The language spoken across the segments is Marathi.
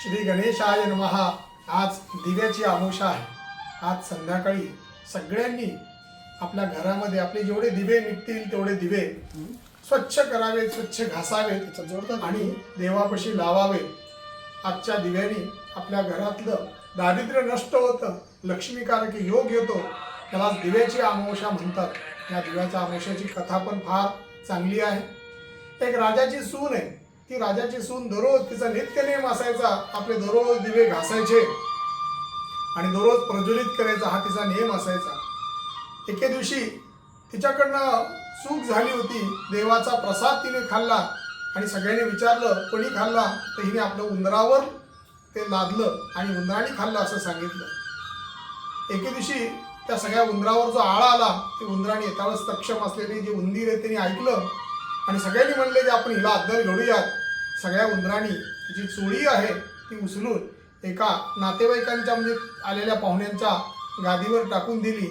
श्री गणेशाय नमः। आज दिव्याची अमावस्या आहे। आज संध्याकाळी सगळ्यांनी आपल्या घरामध्ये आपले जेवढे दिवे निघतील तेवढे दिवे स्वच्छ करावे, स्वच्छ घासावे आणि देवापाशी लावावे। आजच्या दिव्याने आपल्या घरातलं दारिद्र्य नष्ट होतं, लक्ष्मीकारक योग येतो। त्याला दिव्याची अमावस्या म्हणतात। या दिव्याच्या अमावस्याची कथा पण फार चांगली आहे। एक राजाची सून आहे। ती राजाची सून दररोज तिचा नित्यनेम असायचा, आपले दररोज दिवे घासायचे आणि दररोज प्रज्वलित करायचा, हा तिचा नियम असायचा। एके दिवशी तिच्याकडनं चूक झाली होती। देवाचा प्रसाद तिने खाल्ला आणि सगळ्यांनी विचारलं कोणी खाल्ला, तर हिने आपलं उंदरावर ते लादलं आणि उंदराने खाल्लं असं सांगितलं। एके दिवशी त्या सगळ्या उंदरावर जो आळा आला, ते उंदराने त्यावेळेस सक्षम असलेले जे उंदीर आहे त्यांनी ऐकलं आणि सगळ्यांनी म्हणले की आपण हिला अद्दल घडूयात। सगळ्या उंदरांनी जी चोळी आहे ती उचलून एका नातेवाईकांच्या म्हणजे आलेल्या पाहुण्यांच्या गादीवर टाकून दिली।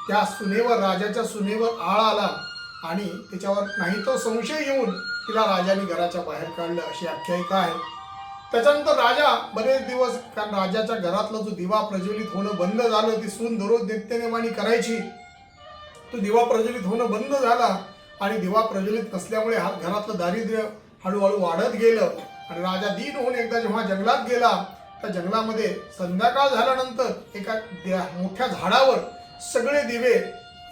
त्या सुनेवर, राजाच्या सुनेवर आळ आला आणि त्याच्यावर नाही तो संशय येऊन तिला राजाने घराच्या बाहेर काढलं, अशी आख्यायिका आहे। त्याच्यानंतर राजा बरेच दिवस, कारण राजाच्या घरातला जो दिवा प्रज्वलित होणं बंद झालं, ती सून दररोज नित्यनेमाने करायची, तो दिवा प्रज्वलित होणं बंद झाला आणि दिवा प्रज्वलित नसल्यामुळे घरातलं दारिद्र्य हळूहळू वाढत गेलं आणि राजा दीन होऊन एकदा जेव्हा जंगलात गेला, त्या जंगलामध्ये संध्याकाळ झाल्यानंतर एका मोठ्या झाडावर सगळे दिवे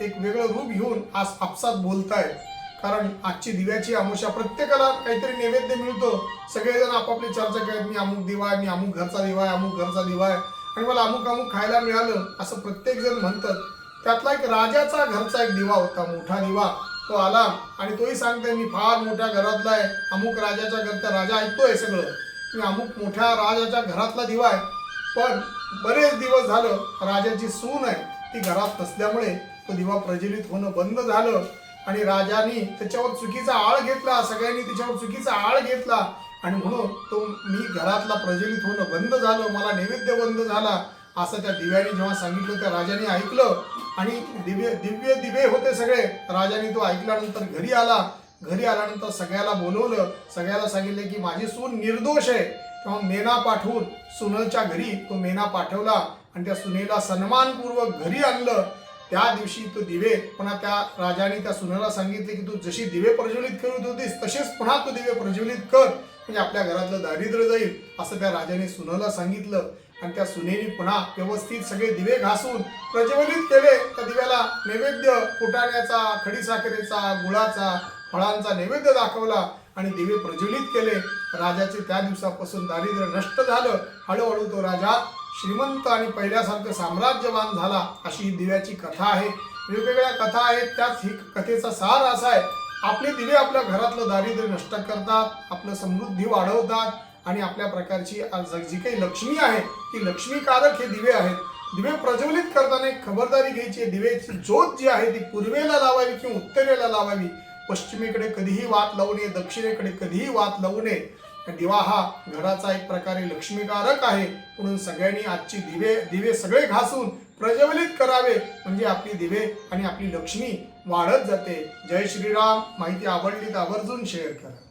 एक वेगळं रूप घेऊन आज आपसात बोलतायत। कारण आजची दिव्याची अमावस्या, प्रत्येकाला काहीतरी नैवेद्य मिळतो, सगळेजण आपापली चर्चा करत, मी अमुक दिवा आहे, मी अमुक घरचा दिवा आहे, अमुक घरचा दिवा आहे आणि मला अमुक अमुक खायला मिळालं असं प्रत्येक जण म्हणतात। त्यातला एक राजाचा घरचा एक दिवा होता, मोठा दिवा, तो आला आणि तोही सांगतोय मी फार मोठ्या घरातला आहे, अमुक राजाच्या घरचा, राजा ऐकतोय सगळं, मी अमुक मोठ्या राजाच्या घरातला दिवा आहे। पण बरेच दिवस झालं राजाची सून आहे ती घरात नसल्यामुळे तो दिवा प्रज्वलित होणं बंद झालं आणि राजाने त्याच्यावर चुकीचा आळ घेतला, सगळ्यांनी त्याच्यावर चुकीचा आळ घेतला आणि म्हणून तो मी घरातला प्रज्वलित होणं बंद झालं, मला नैवेद्य बंद झाला असं त्या दिव्याने जेव्हा सांगितलं, त्या राजाने ऐकलं आणि दिव्य दिवे होते सगळे। राजाने तो ऐकल्यानंतर घरी आला। घरी आल्यानंतर सगळ्याला बोलवलं, सगळ्याला सांगितलं की माझी सून निर्दोष आहे। तेव्हा मेना पाठवून सुनेच्या घरी तो मेना पाठवला आणि त्या सुनेला सन्मानपूर्वक घरी आणलं। त्या दिवशी तो दिवे पुन्हा त्या राजाने त्या सुनेला सांगितले की तू जशी दिवे प्रज्वलित करत होतीस तसेच पुन्हा तू दिवे प्रज्वलित कर, म्हणजे आपल्या घरातलं दारिद्र्य जाईल असं त्या राजाने सुनेला सांगितलं आणि त्या सुनेने पुन्हा व्यवस्थित सगळे दिवे घासून प्रज्वलित केले। त्या दिव्याला नैवेद्य फुटाण्याचा, खडीसाखरेचा, गुळाचा, फळांचा नैवेद्य दाखवला आणि दिवे प्रज्वलित केले। राजाचे त्या दिवसापासून दारिद्र्य नष्ट झालं। हळूहळू तो राजा श्रीमंत आणि पहिल्यासारखं साम्राज्यवान झाला। अशी दिव्याची कथा आहे। वेगवेगळ्या कथा आहेत, त्याच ही कथेचा सार असा आहे, आपले दिवे आपल्या घरातलं दारिद्र्य नष्ट करतात, आपलं समृद्धी वाढवतात आणि आपल्या प्रकारची जी काही लक्ष्मी आहे ती लक्ष्मीकारक हे दिवे आहेत। दिवे प्रज्वलित करताना एक खबरदारी घ्यायची, दिव्याची ज्योत जी आहे ती पूर्वेला लावावी किंवा उत्तरेला लावावी। पश्चिमेकडे कधीही वात लावू नये, दक्षिणेकडे कधीही वात लावू नये। दिवा हा घराचा एक प्रकारे लक्ष्मीकारक आहे, म्हणून सगळ्यांनी आजची दिवे सगळे घासून प्रज्वलित करावे, म्हणजे आपली दिवे आणि आपली लक्ष्मी वाढत जाते। जय श्रीराम। माहिती आवडली तर आवर्जून शेअर करा।